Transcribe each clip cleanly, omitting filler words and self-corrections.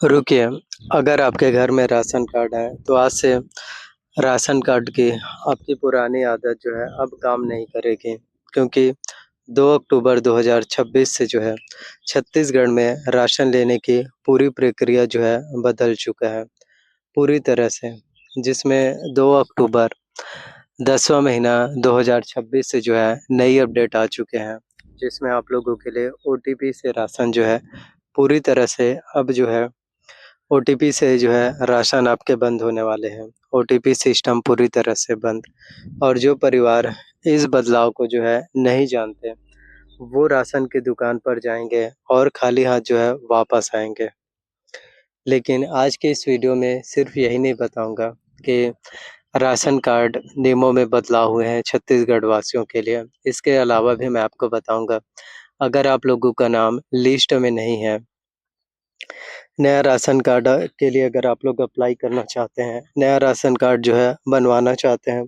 रुकिए, अगर आपके घर में राशन कार्ड है, तो आज से राशन कार्ड की आपकी पुरानी आदत जो है अब काम नहीं करेगी। क्योंकि 2 अक्टूबर 2026 से जो है छत्तीसगढ़ में राशन लेने की पूरी प्रक्रिया जो है बदल चुका है, पूरी तरह से। जिसमें 2 अक्टूबर 10वाँ महीना 2026 से जो है नई अपडेट आ चुके हैं, जिसमें आप लोगों के लिए ओटीपी से राशन जो है पूरी तरह से अब जो है ओटीपी से जो है राशन आपके बंद होने वाले हैं। ओटीपी सिस्टम पूरी तरह से बंद। और जो परिवार इस बदलाव को जो है नहीं जानते, वो राशन की दुकान पर जाएँगे और खाली हाथ जो है वापस आएँगे। लेकिन आज के इस वीडियो में सिर्फ़ यही नहीं बताऊँगा कि राशन कार्ड नियमों में बदलाव हुए हैं छत्तीसगढ़ वासियों के लिए। इसके अलावा भी मैं आपको बताऊँगा, अगर आप लोगों का नाम लिस्ट में नहीं है, नया राशन कार्ड के लिए अगर आप लोग अप्लाई करना चाहते हैं, नया राशन कार्ड जो है बनवाना चाहते हैं,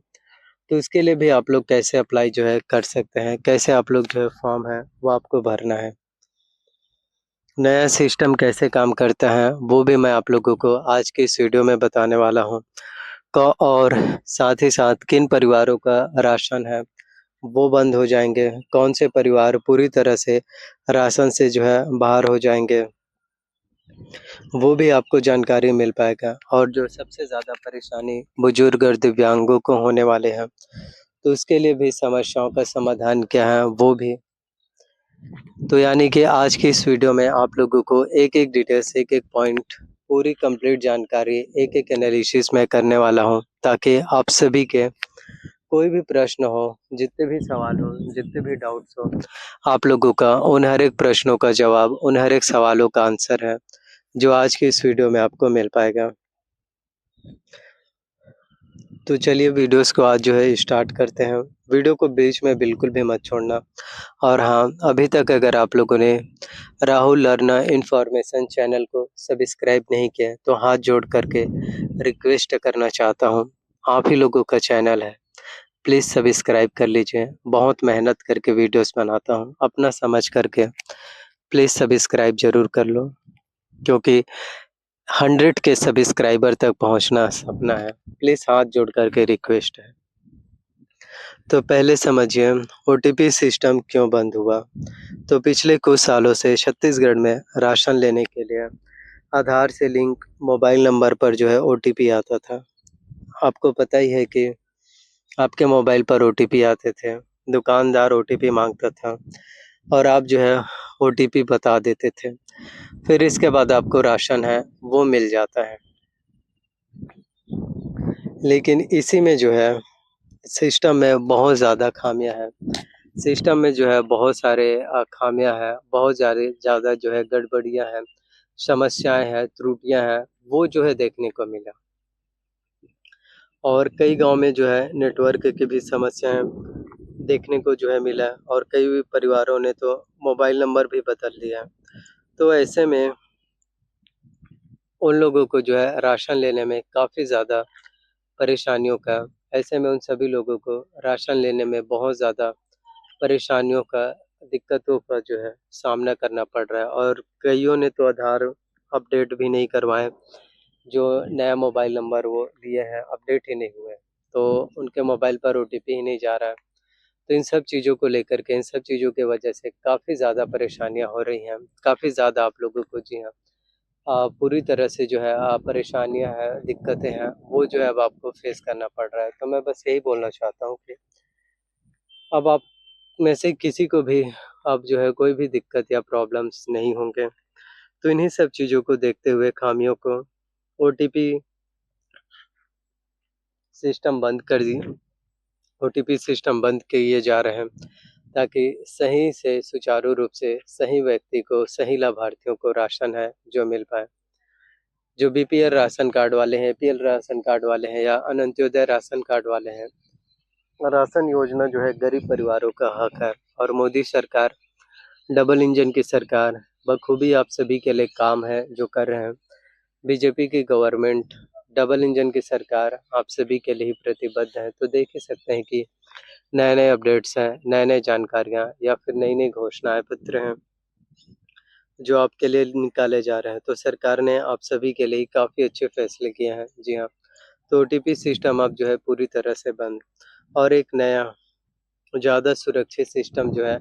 तो इसके लिए भी आप लोग कैसे अप्लाई जो है कर सकते हैं, कैसे आप लोग जो है फॉर्म है वो आपको भरना है। नया सिस्टम कैसे काम करता है वो भी मैं आप लोगों को आज की इस वीडियो में बताने वाला हूँ। और साथ ही साथ किन परिवारों का राशन है वो बंद हो जाएँगे, कौन से परिवार पूरी तरह से राशन से जो है बाहर हो जाएँगे। वो भी आपको जानकारी मिल पाएगा। और जो सबसे ज़्यादा परेशानी बुजुर्ग और दिव्यांगों को होने वाले हैं, तो उसके लिए भी समस्याओं का समाधान क्या है वो भी। तो यानी कि आज की इस वीडियो में आप लोगों को एक-एक डिटेल्स, एक-एक पॉइंट, पूरी कंप्लीट जानकारी, एक-एक एनालिसिस मैं करने वाला हूँ, ताकि आप सभी के कोई भी प्रश्न हो, जितने भी सवाल हो, जितने भी डाउट्स हो, आप लोगों का उन हर एक प्रश्नों का जवाब, उन हर एक सवालों का आंसर है, जो आज की इस वीडियो में आपको मिल पाएगा। तो चलिए वीडियोस को आज जो है स्टार्ट करते हैं। वीडियो को बीच में बिल्कुल भी मत छोड़ना। और हाँ, अभी तक अगर आप लोगों ने राहुल लर्ना इन्फॉर्मेशन चैनल को सब्सक्राइब नहीं किया है, तो हाथ जोड़ करके रिक्वेस्ट करना चाहता हूँ। आप ही लोगों का चैनल है, प्लीज़ सब्सक्राइब कर लीजिए। बहुत मेहनत करके वीडियोस बनाता हूँ, अपना समझ करके प्लीज़ सब्सक्राइब ज़रूर कर लो, क्योंकि 100 के सब्सक्राइबर तक पहुँचना सपना है। प्लीज़ हाथ जोड़ कर के रिक्वेस्ट है। तो पहले समझिए ओटीपी सिस्टम क्यों बंद हुआ। तो पिछले कुछ सालों से छत्तीसगढ़ में राशन लेने के लिए आधार से लिंक मोबाइल नंबर पर जो है ओटीपी आता था। आपको पता ही है कि आपके मोबाइल पर ओटीपी आते थे, दुकानदार ओटीपी माँगता था और आप जो है ओटीपी बता देते थे। फिर इसके बाद आपको राशन है वो मिल जाता है। लेकिन इसी में जो है सिस्टम में बहुत ज़्यादा खामियाँ हैं। सिस्टम में जो है बहुत सारे खामियाँ हैं, बहुत ज़्यादा जो है गड़बड़ियाँ हैं, समस्याएँ हैं, त्रुटियाँ हैं, वो जो है देखने को मिला। और कई गाँव में जो है नेटवर्क की भी समस्याएँ देखने को जो है मिला, और कई परिवारों ने तो मोबाइल नंबर भी बदल लिया। तो ऐसे में उन लोगों को जो है राशन लेने में काफ़ी ज़्यादा परेशानियों का ऐसे में उन सभी लोगों को राशन लेने में बहुत ज़्यादा परेशानियों का, दिक्कतों का जो है सामना करना पड़ रहा है। और कइयों ने तो आधार अपडेट भी नहीं करवाए, जो नया मोबाइल नंबर वो लिए हैं अपडेट ही नहीं हुए, तो उनके मोबाइल पर ओटीपी ही नहीं जा रहा है। तो इन सब चीज़ों को लेकर के, इन सब चीज़ों की वजह से काफ़ी ज़्यादा परेशानियाँ हो रही हैं, काफ़ी ज़्यादा आप लोगों को, जी हाँ, पूरी तरह से जो है परेशानियाँ हैं, दिक्कतें हैं, वो जो है अब आपको फेस करना पड़ रहा है। तो मैं बस यही बोलना चाहता हूँ कि अब आप में से किसी को भी अब जो है कोई भी दिक्कत या प्रॉब्लम्स नहीं होंगे। तो इन्हीं सब चीज़ों को देखते हुए, खामियों को, ओटीपी सिस्टम बंद कर दिए, ओटीपी सिस्टम बंद किए जा रहे हैं, ताकि सही से सुचारू रूप से सही व्यक्ति को, सही लाभार्थियों को राशन है जो मिल पाए। जो बीपीएल राशन कार्ड वाले हैं, एपीएल राशन कार्ड वाले हैं या अंत्योदय राशन कार्ड वाले हैं, राशन योजना जो है गरीब परिवारों का हक है। और मोदी सरकार, डबल इंजन की सरकार, बखूबी आप सभी के लिए काम है जो कर रहे हैं। बीजेपी की गवर्नमेंट, डबल इंजन की सरकार आप सभी के लिए ही प्रतिबद्ध है। तो देख ही सकते हैं कि नए-नए अपडेट्स हैं, नए-नए जानकारियाँ या फिर नई-नई घोषणाएँ पत्र हैं, जो आपके लिए निकाले जा रहे हैं। तो सरकार ने आप सभी के लिए काफ़ी अच्छे फैसले किए हैं। जी हाँ, तो ओटीपी सिस्टम अब जो है पूरी तरह से बंद और एक नया ज़्यादा सुरक्षित सिस्टम जो है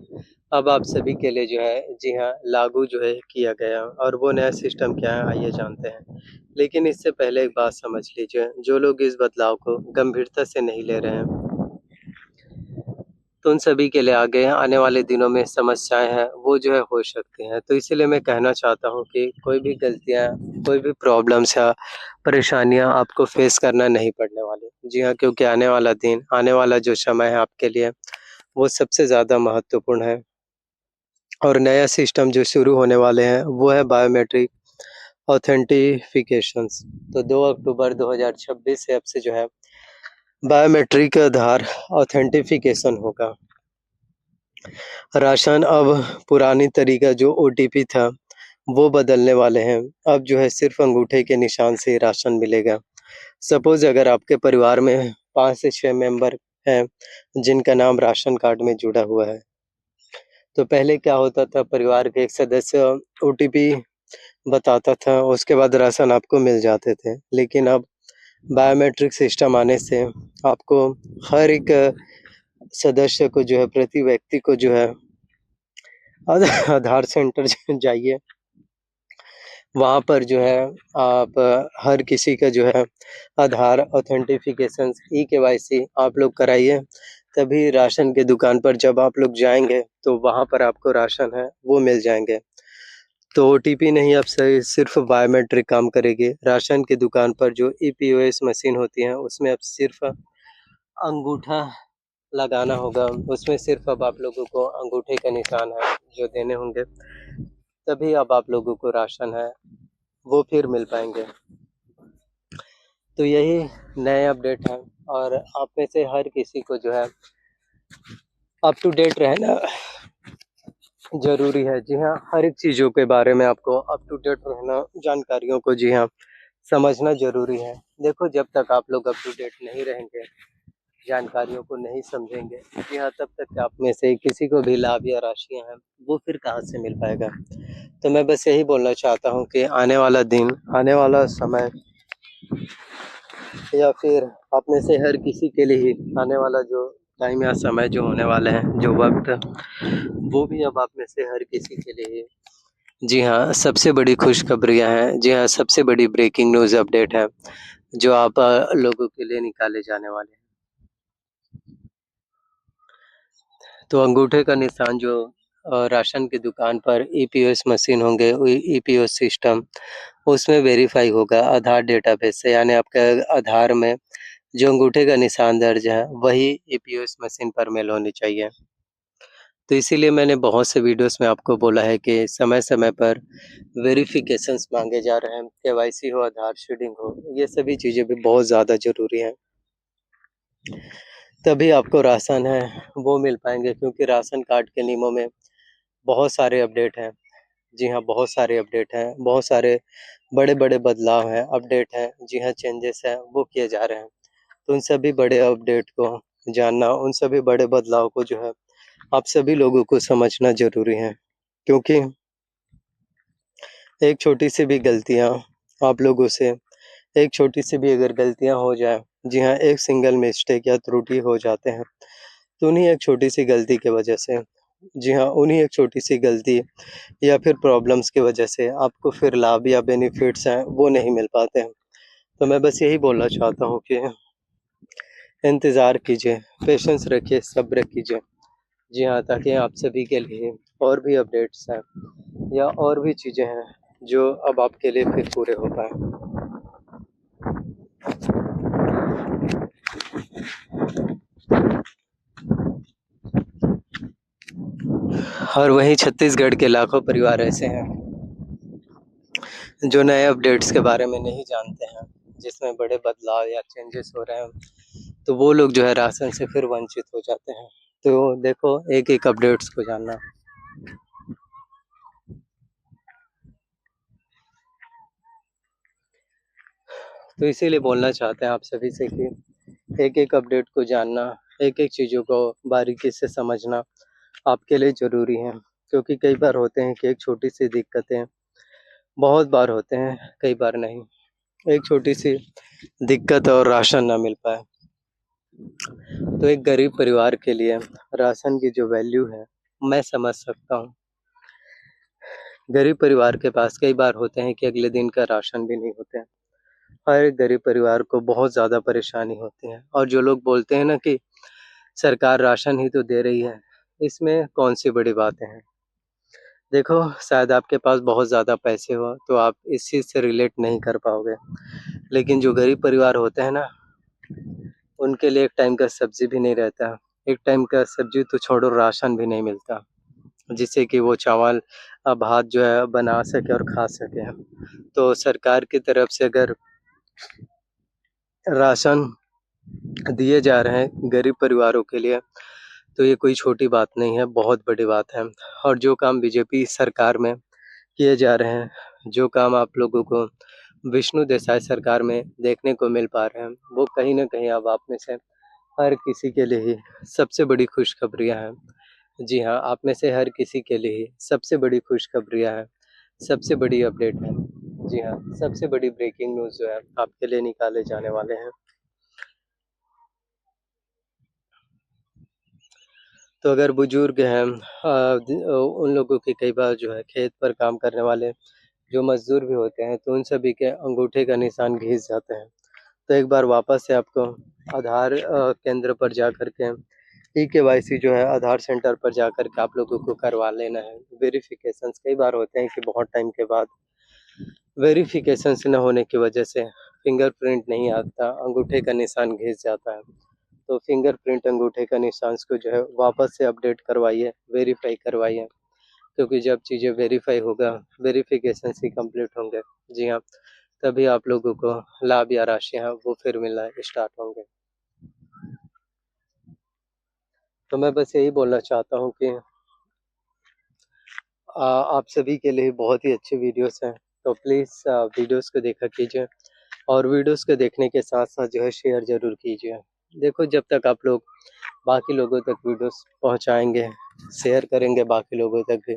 अब आप सभी के लिए जो है जी हाँ, लागू जो है किया गया और वो नया सिस्टम क्या है आइए जानते हैं। लेकिन इससे पहले एक बात समझ लीजिए, जो लोग इस बदलाव को गंभीरता से नहीं ले रहे हैं, तो उन सभी के लिए आगे आने वाले दिनों में समस्याएँ हैं, वो जो है हो सकती हैं। तो इसीलिए मैं कहना चाहता हूँ कि कोई भी गलतियाँ, कोई भी प्रॉब्लम्स या परेशानियाँ आपको फेस करना नहीं पड़ने वाली। जी हाँ, क्योंकि आने वाला दिन, आने वाला जो समय है आपके लिए, वो सबसे ज़्यादा महत्वपूर्ण है और नया सिस्टम जो शुरू होने वाले हैं, वो है बायोमेट्रिक ऑथेंटिफिकेशंस। तो 2 अक्टूबर 2026 से अब से जो है बायोमेट्रिक आधार ऑथेंटिफिकेशन होगा। राशन अब पुरानी तरीका जो ओटीपी था, वो बदलने वाले हैं। अब जो है सिर्फ़ अंगूठे के निशान से ही राशन मिलेगा। सपोज़ अगर आपके परिवार में 5 से 6 मेंबर हैं, जिनका नाम राशन कार्ड में जुड़ा हुआ है, तो पहले क्या होता था परिवार के एक सदस्य ओटीपी बताता था, उसके बाद राशन आपको मिल जाते थे। लेकिन अब बायोमेट्रिक सिस्टम आने से आपको हर एक सदस्य को जो है प्रति व्यक्ति को जो है आधार सेंटर जाइए, वहाँ पर जो है आप हर किसी का जो है आधार ऑथेंटिफिकेशंस ई-केवाईसी आप लोग कराइए, तभी राशन की दुकान पर जब आप लोग जाएँगे, तो वहाँ पर आपको राशन है, वो मिल जाएँगे। तो ओटीपी नहीं अब सही सिर्फ़ बायोमेट्रिक काम करेगी। राशन की दुकान पर जो ईपीओएस मशीन होती हैं, उसमें अब सिर्फ़ अंगूठा लगाना होगा, उसमें सिर्फ़ अब आप लोगों को अंगूठे का निशान है, जो देने होंगे, तभी अब आप लोगों को राशन है, वो फिर मिल पाएँगे। तो यही नए अपडेट हैं और आप में से हर किसी को जो है अप टू डेट रहना ज़रूरी है। जी हाँ, हर एक चीज़ों के बारे में आपको अप टू डेट रहना, जानकारियों को जी हाँ, समझना ज़रूरी है। देखो जब तक आप लोग अप टू डेट नहीं रहेंगे, जानकारियों को नहीं समझेंगे, जी हाँ, तब तक आप में से किसी को भी लाभ या राशियाँ हैं, वो फिर कहाँ से मिल पाएगा। तो मैं बस यही बोलना चाहता हूँ कि आने वाला दिन, आने वाला समय या फिर आप में से हर किसी के लिए ही आने वाला जो टाइम या समय जो होने वाले हैं, जो वक़्त, वो भी अब आप में से हर किसी के लिए ही जी हाँ, सबसे बड़ी खुशखबरियाँ हैं। जी हाँ, सबसे बड़ी ब्रेकिंग न्यूज़ अपडेट है, जो आप लोगों के लिए निकाले जाने वाले हैं। तो अंगूठे का निशान जो राशन की दुकान पर ईपीओएस मशीन होंगे, ईपीओएस सिस्टम, उसमें वेरीफ़ाई होगा आधार डेटाबेस से, यानी आपके आधार में जो अंगूठे का निशान दर्ज है, वही ईपीओएस मशीन पर मेल होनी चाहिए। तो इसीलिए मैंने बहुत से वीडियोज़ में आपको बोला है कि समय-समय पर वेरिफ़िकेशंस माँगे जा रहे हैं, केवाईसी हो, आधार सीडिंग हो, ये सभी चीज़ें भी बहुत ज़्यादा ज़रूरी हैं। तभी आपको राशन है, वो मिल पाएँगे क्योंकि राशन कार्ड के नियमों में बहुत सारे अपडेट हैं। जी हाँ, बहुत सारे अपडेट हैं, बहुत सारे बड़े-बड़े बदलाव हैं, अपडेट हैं। जी हाँ, चेंजेस हैं, वो किए जा रहे हैं। तो उन सभी बड़े अपडेट को जानना, उन सभी बड़े बदलाव को जो है, आप सभी लोगों को समझना ज़रूरी है। क्योंकि एक छोटी-सी भी गलतियाँ आप लोगों से एक छोटी-सी भी अगर गलतियाँ हो जाएँ, जी हाँ, एक सिंगल मिस्टेक या त्रुटि हो जाते हैं, तो उन्हीं एक छोटी-सी गलती की वजह से जी हाँ, उन्हीं एक छोटी-सी गलती या फिर प्रॉब्लम्स की वजह से आपको फिर लाभ या बेनिफिट्स हैं, वो नहीं मिल पाते हैं। तो मैं बस यही बोलना चाहता हूँ कि इंतज़ार कीजिए, पेशेंस रखिए, सब्र कीजिए। जी हाँ, ताकि आप सभी के लिए और भी अपडेट्स हैं या और भी चीज़ें हैं, जो अब आपके लिए फिर पूरे हो पाएँ। और वहीं छत्तीसगढ़ के लाखों परिवार ऐसे हैं, जो नए अपडेट्स के बारे में नहीं जानते हैं, जिसमें बड़े बदलाव या चेंजेस हो रहे हैं, तो वो लोग जो है राशन से फिर वंचित हो जाते हैं। तो देखो एक-एक अपडेट्स को जानना। तो इसीलिए बोलना चाहते हैं आप सभी से कि एक-एक अपडेट को जानना, एक-एक चीज़ों को बारीकी से समझना आपके लिए ज़रूरी है। क्योंकि कई बार होते हैं कि एक छोटी-सी दिक्कतें बहुत बार होते हैं, कई बार नहीं। एक छोटी-सी दिक्कत और राशन ना मिल पाए, तो एक गरीब परिवार के लिए राशन की जो वैल्यू है, मैं समझ सकता हूँ। गरीब परिवार के पास कई बार होते हैं कि अगले दिन का राशन भी नहीं होते हैं। हर एक गरीब परिवार को बहुत ज़्यादा परेशानी होती है और जो लोग बोलते हैं ना कि सरकार राशन ही तो दे रही है, इसमें कौन-सी बड़ी बातें हैं। देखो, शायद आपके पास बहुत ज़्यादा पैसे हो, तो आप इस चीज़ से रिलेट नहीं कर पाओगे। लेकिन जो गरीब परिवार होते हैं ना, उनके लिए एक टाइम का सब्ज़ी भी नहीं रहता। एक टाइम का सब्ज़ी तो छोड़ो, राशन भी नहीं मिलता, जिससे कि वो चावल भात जो है बना सकें और खा सकें। तो सरकार की तरफ से अगर राशन दिए जा रहे हैं गरीब परिवारों के लिए, तो ये कोई छोटी बात नहीं है, बहुत बड़ी बात है। और जो काम बीजेपी सरकार में किए जा रहे हैं, जो काम आप लोगों को विष्णु देसाई सरकार में देखने को मिल पा रहे हैं, वो कहीं न कहीं अब आप में से हर किसी के लिए ही सबसे बड़ी खुशखबरियाँ हैं। जी हाँ, आप में से हर किसी के लिए ही सबसे बड़ी खुशखबरियाँ हैं, सबसे बड़ी अपडेट है। जी हाँ, सबसे बड़ी ब्रेकिंग न्यूज़ जो है आपके लिए निकाले जाने वाले हैं। तो अगर बुजुर्ग हैं उन लोगों के कई बार जो है खेत पर काम करने वाले जो मज़दूर भी होते हैं, तो उन सभी के अंगूठे का निशान घिस जाते हैं। तो एक बार वापस से आपको आधार केंद्र पर जाकर के ई-केवाईसी जो है आधार सेंटर पर जाकर के आप लोगों को करवा लेना है। वेरिफ़िकेशंस कई बार होते हैं कि बहुत टाइम के बाद वेरिफ़िकेशंस न होने की वजह से फिंगरप्रिंट नहीं आता, अंगूठे का निशान घिस जाता है। तो फिंगरप्रिंट अंगूठे का निशान को जो है वापस से अपडेट करवाइए, वेरीफ़ाई करवाइए, क्योंकि जब चीज़ें वेरीफ़ाई होगा, वेरिफ़िकेशंस ही कंप्लीट होंगे। जी हाँ, तभी आप लोगों को लाभ या राशियाँ वो फिर मिलना स्टार्ट होंगे। तो मैं बस यही बोलना चाहता हूँ कि आप सभी के लिए बहुत ही अच्छी वीडियोस हैं, तो प्लीज़ वीडियोस को देखा कीजिए और वीडियोस को देखने के साथ-साथ जो है शेयर ज़रूर कीजिए। देखो, जब तक आप लोग बाकी लोगों तक वीडियोस पहुँचाएँगे, शेयर करेंगे बाकी लोगों तक भी,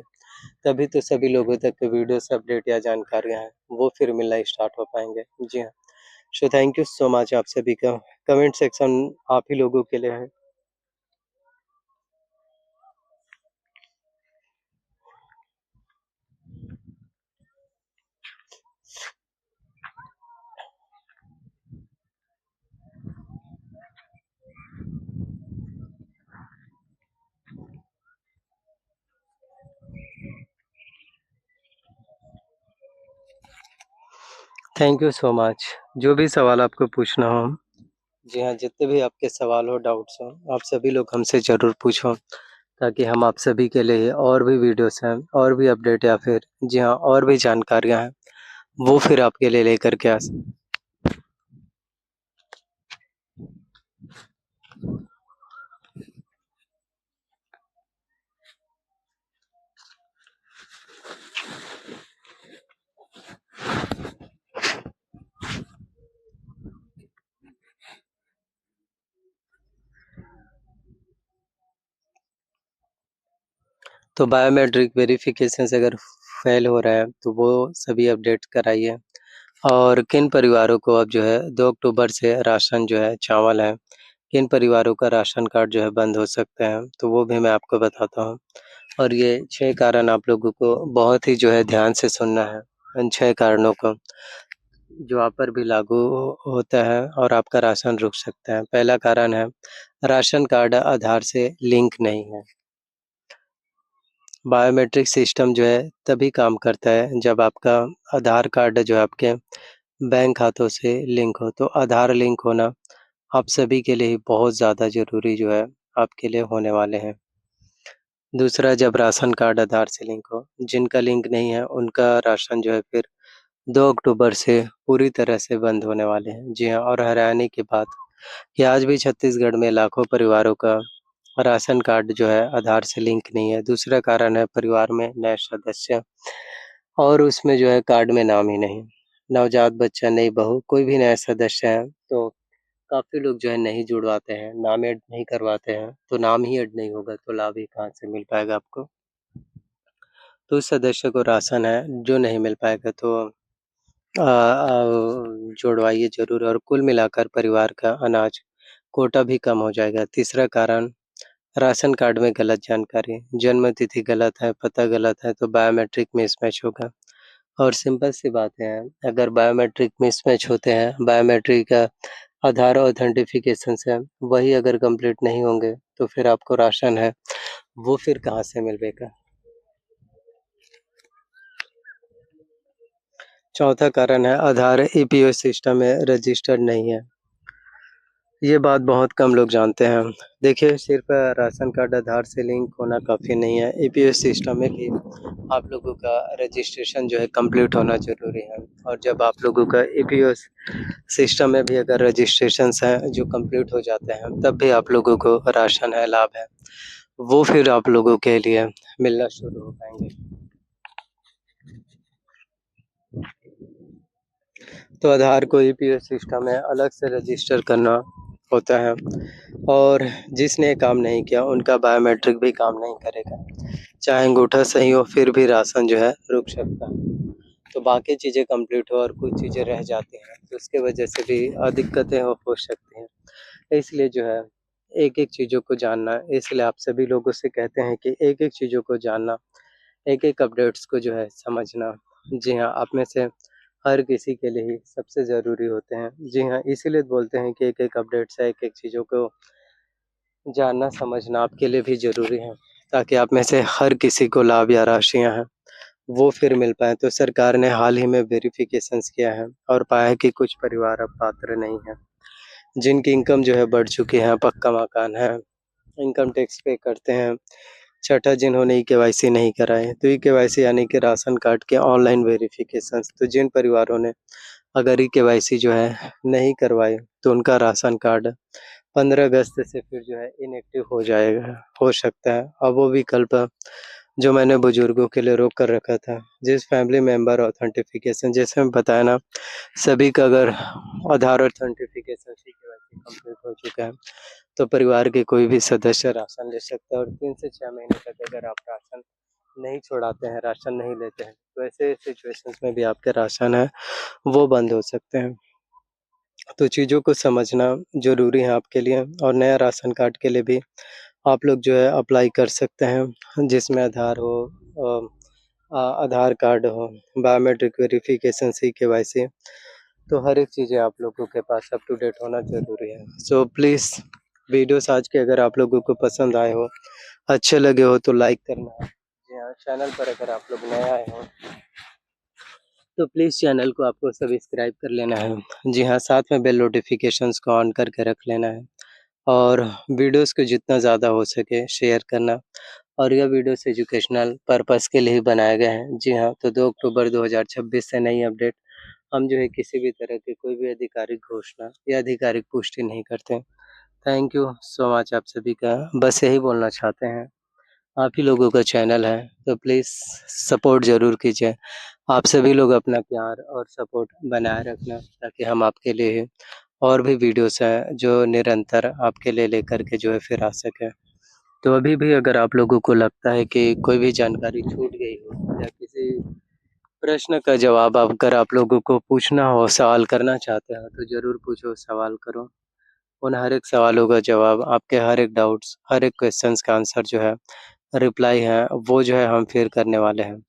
तभी तो सभी लोगों तक वीडियोस अपडेट या जानकारियाँ हैं, वो फिर मिलना स्टार्ट हो पाएँगे। जी हाँ, so thank you so much आप सभी का। कमेंट सेक्शन आप ही लोगों के लिए है। Thank you so much. जो भी सवाल आपको पूछना हो, जी हाँ, जितने भी आपके सवाल हो, डाउट्स हो, आप सभी लोग हमसे ज़रूर पूछो, ताकि हम आप सभी के लिए और भी वीडियोस हैं, और भी अपडेट या फिर जी हाँ, और भी जानकारियाँ हैं, वो फिर आपके लिए लेकर के आ सकें। तो बायोमेट्रिक वेरिफ़िकेशन से अगर फ़ेल हो रहा है, तो वो सभी अपडेट कराइए। और किन परिवारों को अब जो है 2 अक्टूबर से राशन जो है चावल है, किन परिवारों का राशन कार्ड जो है बंद हो सकते हैं, तो वो भी मैं आपको बताता हूँ। और ये 6 कारण आप लोगों को बहुत ही जो है ध्यान से सुनना है। इन 6 कारणों को जो आप पर भी लागू होता है और आपका राशन रुक सकता है। पहला कारण है, राशन कार्ड आधार से लिंक नहीं है। बायोमेट्रिक सिस्टम जो है तभी काम करता है जब आपका आधार कार्ड जो है आपके बैंक खातों से लिंक हो। तो आधार लिंक होना आप सभी के लिए ही बहुत ज़्यादा ज़रूरी जो है आपके लिए होने वाले हैं। दूसरा, जब राशन कार्ड आधार से लिंक हो, जिनका लिंक नहीं है उनका राशन जो है फिर 2 अक्टूबर से पूरी तरह से बंद होने वाले हैं। जी हाँ, और हैरानी की बात कि आज भी छत्तीसगढ़ में लाखों परिवारों का राशन कार्ड जो है आधार से लिंक नहीं है। दूसरा कारण है परिवार में नए सदस्य और उसमें जो है कार्ड में नाम ही नहीं। नवजात बच्चा, नई बहू, कोई भी नया सदस्य है तो काफ़ी लोग जो है नहीं जुड़वाते हैं, नाम ऐड नहीं करवाते हैं, तो नाम ही ऐड नहीं होगा तो लाभ ही कहाँ से मिल पाएगा आपको। तो उस सदस्य को राशन है जो नहीं मिल पाएगा तो जुड़वाइए ज़रूर और कुल मिलाकर परिवार का अनाज कोटा भी कम हो जाएगा। तीसरा कारण राशन कार्ड में गलत जानकारी, जन्म तिथि गलत है, पता गलत है तो बायोमेट्रिक मिसमैच होगा। और सिंपल सी बात है, अगर बायोमेट्रिक मिसमैच होते हैं, बायोमेट्रिक आधार ऑथेंटिफिकेशंस है, वही अगर कंप्लीट नहीं होंगे तो फिर आपको राशन है, वो फिर कहाँ से मिलेगा? चौथा कारण है आधार ईपीएस सिस्टम में रजिस्टर्ड नहीं है। ये बात बहुत कम लोग जानते हैं। देखिए सिर्फ़ राशन कार्ड आधार से लिंक होना काफ़ी नहीं है, ईपीएस सिस्टम में भी आप लोगों का रजिस्ट्रेशन जो है कंप्लीट होना ज़रूरी है और जब आप लोगों का ईपीएस सिस्टम में भी अगर रजिस्ट्रेशंस हैं जो कंप्लीट हो जाते हैं, तब भी आप लोगों को राशन है, लाभ है, वो फिर आप लोगों के लिए मिलना शुरू हो पाएँगे। तो आधार को ईपीएस सिस्टम में अलग से रजिस्टर करना होता है और जिसने काम नहीं किया उनका बायोमेट्रिक भी काम नहीं करेगा। चाहे अंगूठा सही हो फिर भी राशन जो है रुक सकता है। तो बाकी चीज़ें कंप्लीट हो और कुछ चीज़ें रह जाती हैं तो उसके वजह से भी दिक्कतें हो सकती हैं। इसलिए जो है एक-एक चीज़ों को जानना इसलिए आप सभी लोगों से कहते हैं कि एक-एक चीज़ों को जानना, एक-एक अपडेट्स को जो है समझना। जी हाँ, आप में से हर किसी के लिए ही सबसे ज़रूरी होते हैं। जी हाँ, इसीलिए बोलते हैं कि एक-एक अपडेट्स है, एक-एक चीज़ों को जानना समझना आपके लिए भी ज़रूरी है, ताकि आप में से हर किसी को लाभ या राशियाँ हैं, वो फिर मिल पाएँ। तो सरकार ने हाल ही में वेरिफ़िकेशंस किया है और पाया है कि कुछ परिवार अब पात्र नहीं हैं, जिनकी इनकम जो है बढ़ चुकी है, पक्का मकान है, इनकम टैक्स पे करते हैं। छठा जिन्होंने ई-केवाईसी नहीं कराए, तो ई-केवाईसी यानी कि राशन कार्ड के ऑनलाइन वेरिफ़िकेशंस तो जिन परिवारों ने अगर ई-केवाईसी जो है नहीं करवाए, तो उनका राशन कार्ड 15 अगस्त से फिर जो है इनएक्टिव हो जाएगा हो सकता है। अब वो विकल्प जो मैंने बुजुर्गों के लिए रोक कर रखा था, जिस फैमिली मेंबर ऑथेंटिफिकेशन जैसे मैं बताया ना, सभी का अगर आधार ऑथेंटिफिकेशन ई-केवाईसी कंप्लीट हो चुका है, तो परिवार के कोई भी सदस्य राशन ले सकता है और 3 से 6 महीने तक अगर आप राशन नहीं छुड़ाते हैं, राशन नहीं लेते हैं, तो ऐसे सिचुएशंस में भी आपके राशन है, वो बंद हो सकते हैं। तो चीज़ों को समझना ज़रूरी है आपके लिए और नया राशन कार्ड के लिए भी आप लोग जो है अप्लाई कर सकते हैं, जिसमें आधार हो आधार कार्ड हो, बायोमेट्रिक वेरिफ़िकेशन ई-केवाईसी तो हर एक चीज़ें आप लोगों के पास अप टू डेट होना ज़रूरी है। सो प्लीज़ वीडियोज़ आज के अगर आप लोगों को पसंद आए हो, अच्छे लगे हो तो लाइक करना। जी हाँ, चैनल पर अगर आप लोग नए आए हो तो प्लीज़ चैनल को आपको सब्सक्राइब कर लेना है। जी हाँ, साथ में बेल नोटिफ़िकेशंस को ऑन करके रख लेना है और वीडियोज़ को जितना ज़्यादा हो सके शेयर करना और यह वीडियोज़ एजुकेशनल पर्पज़ के लिए ही बनाए गए हैं। जी हाँ, तो 2 अक्टूबर 2026 से नई अपडेट हम जो है किसी भी तरह की कोई भी आधिकारिक घोषणा या आधिकारिक पुष्टि नहीं करते। थैंक यू सो मच आप सभी का। बस यही बोलना चाहते हैं, आप ही लोगों का चैनल है, तो प्लीज़ सपोर्ट ज़रूर कीजिए। आप सभी लोग अपना प्यार और सपोर्ट बनाए रखना ताकि हम आपके लिए और भी वीडियोज़ हैं जो निरंतर आपके लिए लेकर के जो है फिर आ सकें। तो अभी भी अगर आप लोगों को लगता है कि कोई भी जानकारी छूट गई हो या किसी प्रश्न का जवाब अगर आप लोगों को पूछना हो, सवाल करना चाहते हो, तो ज़रूर पूछो, सवाल करो। उन हर एक सवालों का जवाब, आपके हर एक डाउट्स, हर एक क्वेश्चन्स का आंसर जो है, रिप्लाई है, वो जो है हम फिर करने वाले हैं।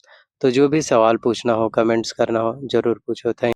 तो जो भी सवाल पूछना हो, कमेंट्स करना हो, ज़रूर पूछो। थैंक